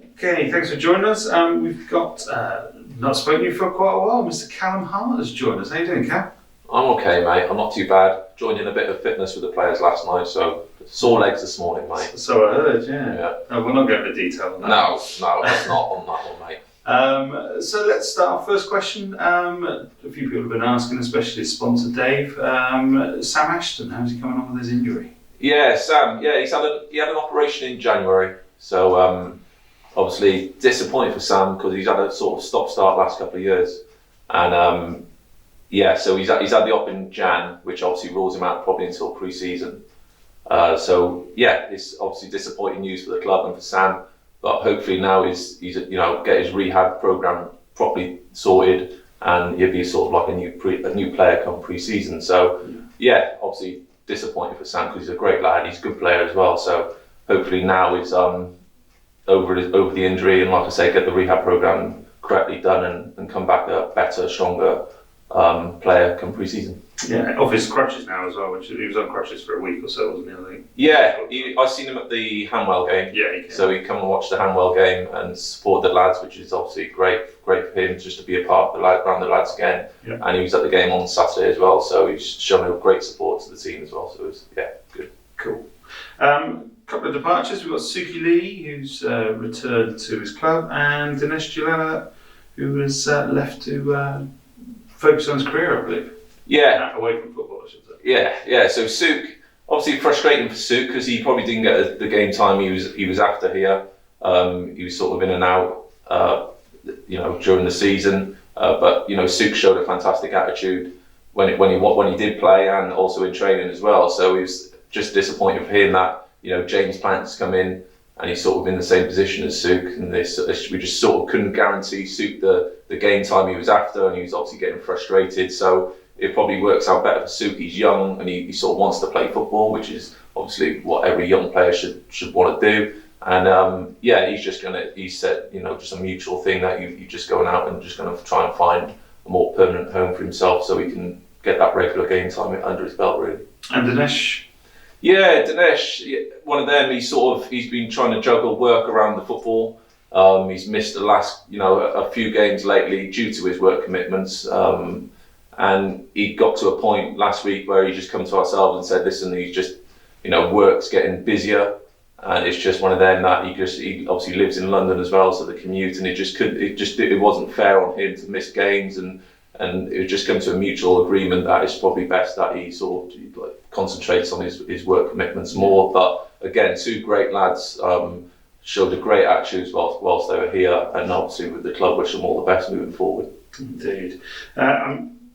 Okay, thanks for joining us. We've got not spoken to you for quite a while. Mr. Callum Hart has joined us. How you doing, Cal? I'm okay, mate. I'm not too bad. Joined in a bit of fitness with the players last night, so sore legs this morning, mate. So I heard, yeah. No, we're not going into detail on that. No, that's not on that one, mate. So let's start. First question. A few people have been asking, especially sponsor Dave. Sam Ashton, how's he coming on with his injury? Yeah, Sam. Yeah, he had an operation in January, so obviously disappointed for Sam because he's had a sort of stop-start last couple of years, and so he's had the op in Jan, which obviously rules him out probably until pre-season. It's obviously disappointing news for the club and for Sam, but hopefully now he's get his rehab program properly sorted, and he'll be sort of like a new player come pre-season. So obviously disappointing for Sam because he's a great lad, he's a good player as well. So hopefully now he's over the injury, and like I say, get the rehab program correctly done and come back a better, stronger player come pre-season. Yeah, off his crutches now as well, which he was on crutches for a week or so, wasn't he? I think. Yeah, I seen him at the Hanwell game. Yeah, he came. So he come and watched the Hanwell game and support the lads, which is obviously great for him just to be a part of around the lads again. Yeah. And he was at the game on Saturday as well, so he's shown a great support to the team as well. So it was good. Cool. Couple of departures. We've got Suki Lee, who's returned to his club, and Dinesh Jalala, who was left to focus on his career, I believe. Yeah. Away from football, I should say. Yeah. So Suk, obviously frustrating for Suk because he probably didn't get the game time he was after here. He was sort of in and out, during the season. But Suk showed a fantastic attitude when he did play and also in training as well. So he was just disappointed for him that James Plant's come in and he's sort of in the same position as Suk, and we just sort of couldn't guarantee Suk the game time he was after, and he was obviously getting frustrated. So it probably works out better for Suk. He's young and he sort of wants to play football, which is obviously what every young player should want to do. And he said just a mutual thing that you're just going out and just going to try and find a more permanent home for himself so he can get that regular game time under his belt, really. And Dinesh? Yeah, Dinesh, one of them. He's been trying to juggle work around the football. He's missed the last a few games lately due to his work commitments. And he got to a point last week where he just come to ourselves and said, listen, he's just, work's getting busier, and it's just one of them that he obviously lives in London as well, so the commute, and it wasn't fair on him to miss games, and it just come to a mutual agreement that it's probably best that he sort of concentrates on his work commitments more. But again, two great lads, showed a great attitude whilst they were here, and obviously with the club, wish them all the best moving forward. Indeed.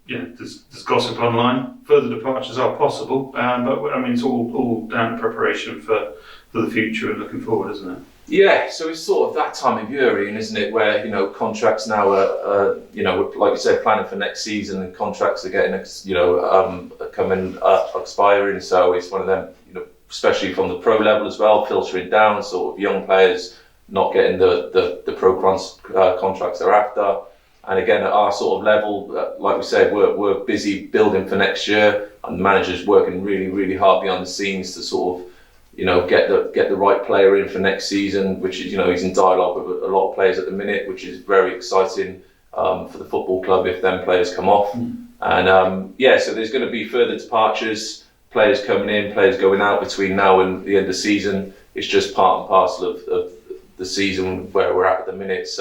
There's gossip online. Further departures are possible, but I mean it's all down to preparation for the future and looking forward, isn't it? Yeah, so it's sort of that time of year, Ian, isn't it, where contracts now are like you said, planning for next season, and contracts are getting coming expiring. So it's one of them, especially from the pro level as well, filtering down, sort of young players not getting the pro contracts they're after. And again, at our sort of level, like we said, we're busy building for next year, and the manager's working really, really hard behind the scenes to sort of, get the right player in for next season, which is, he's in dialogue with a lot of players at the minute, which is very exciting for the football club if them players come off. And so there's going to be further departures, players coming in, players going out between now and the end of the season. It's just part and parcel of the season where we're at the minute. It's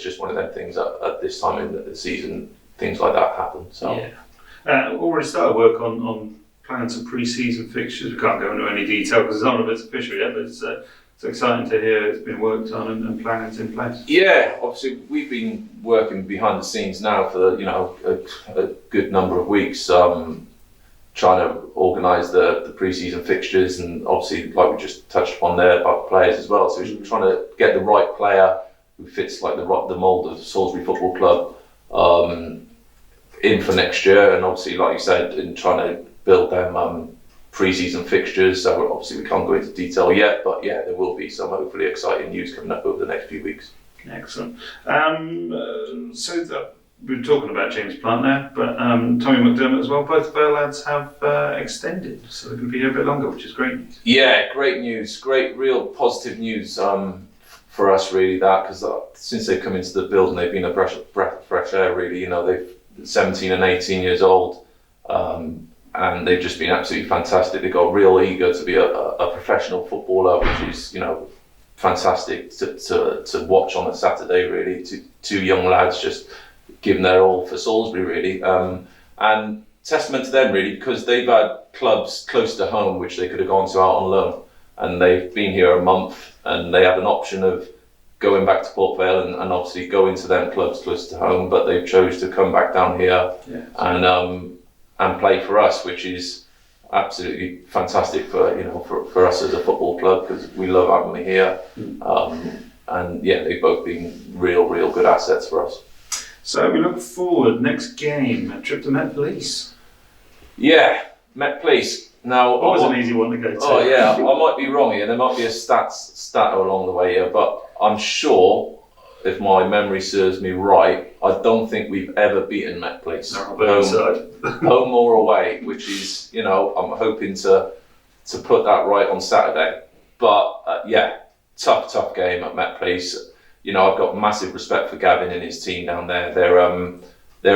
just one of them things at this time in the season, things like that happen. So already started work on plans for pre-season fixtures. We can't go into any detail because none of it's official yet, but it's exciting to hear it's been worked on and planning's in place. Yeah, obviously we've been working behind the scenes now for a good number of weeks, trying to organise the pre-season fixtures, and obviously, like we just touched upon there, about players as well. So we're trying to get the right player who fits like the mould of Salisbury Football Club in for next year, and obviously, like you said, in trying to build them pre-season fixtures. So obviously we can't go into detail yet, but yeah, there will be some hopefully exciting news coming up over the next few weeks. Excellent. So we were talking about James Plant there, but Tommy McDermott as well. Both of our lads have extended, so they're going to be here a bit longer, which is great news. Yeah, great news. Great, real positive news for us, really, that, because since they've come into the building, they've been a breath of fresh air, really. You know, they're 17 and 18 years old, and they've just been absolutely fantastic. They got real eager to be a professional footballer, which is, you know, fantastic to watch on a Saturday, really. Two young lads just giving their all for Salisbury, really. And testament to them, really, because they've had clubs close to home which they could have gone to out on loan, and they've been here a month, and they had an option of going back to Port Vale and obviously going to them clubs close to home, but they've chose to come back down here and play for us, which is absolutely fantastic for us as a football club, because we love having them here. And yeah, they've both been real good assets for us. So we look forward, next game, a trip to Met Police. Yeah, Met Police. Now, always an easy one to go to. Oh yeah, I might be wrong here. There might be a stat along the way here, but I'm sure, if my memory serves me right, I don't think we've ever beaten Met Police, home or away. Which is, you know, I'm hoping to put that right on Saturday. But yeah, tough game at Met Police. You know, I've got massive respect for Gavin and his team down there. They're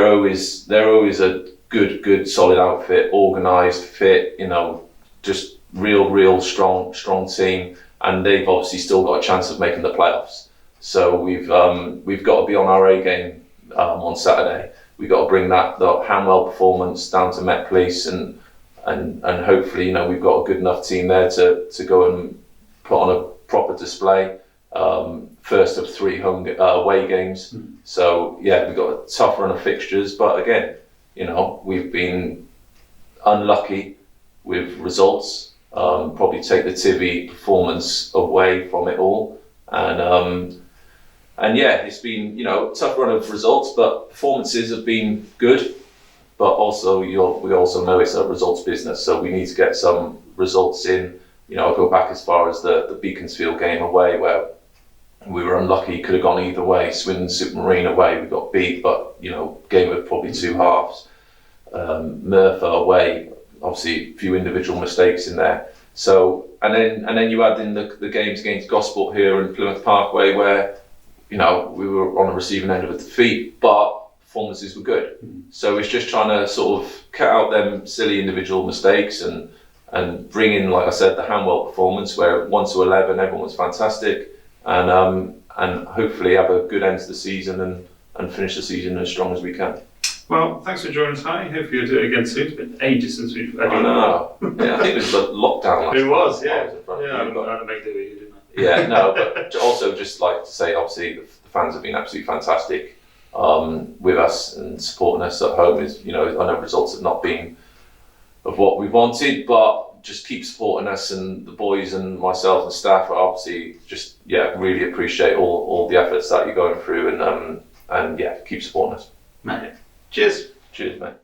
always a good solid outfit, organised, fit. You know, just real strong team, and they've obviously still got a chance of making the playoffs. So we've got to be on our A game on Saturday. We've got to bring the Hanwell performance down to Met Police, and hopefully, you know, we've got a good enough team there to go and put on a proper display. First of 3 away games. So yeah, we've got a tough run of fixtures, but again, you know, we've been unlucky with results. Probably take the Tivy performance away from it all, and yeah, it's been, you know, a tough run of results, but performances have been good. But also, we also know it's a results business, so we need to get some results in. You know, I'll go back as far as the Beaconsfield game away, where we were unlucky, could have gone either way. Swindon Supermarine away, we got beat, but, you know, game of probably 2 halves. Merthyr away, obviously a few individual mistakes in there. So, and then you add in the games against Gosport here and Plymouth Parkway, where, you know, we were on the receiving end of a defeat, but performances were good. So it's just trying to sort of cut out them silly individual mistakes and bring in, like I said, the Hanwell performance, where 1 to 11 everyone was fantastic, and hopefully have a good end to the season and finish the season as strong as we can. Well, thanks for joining us, Harty. Hopefully you'll do it again soon. It's been ages since we've had you. I know. Yeah, I think it was a lockdown last It was, time. yeah. I had to make do with you, didn't I? Yeah, no, but also just like to say, obviously, the fans have been absolutely fantastic with us and supporting us at home. You know, I know results have not been of what we wanted, but just keep supporting us, and the boys and myself and staff are obviously just, yeah, really appreciate all the efforts that you're going through, and yeah, keep supporting us. Mate. Cheers. Cheers, mate.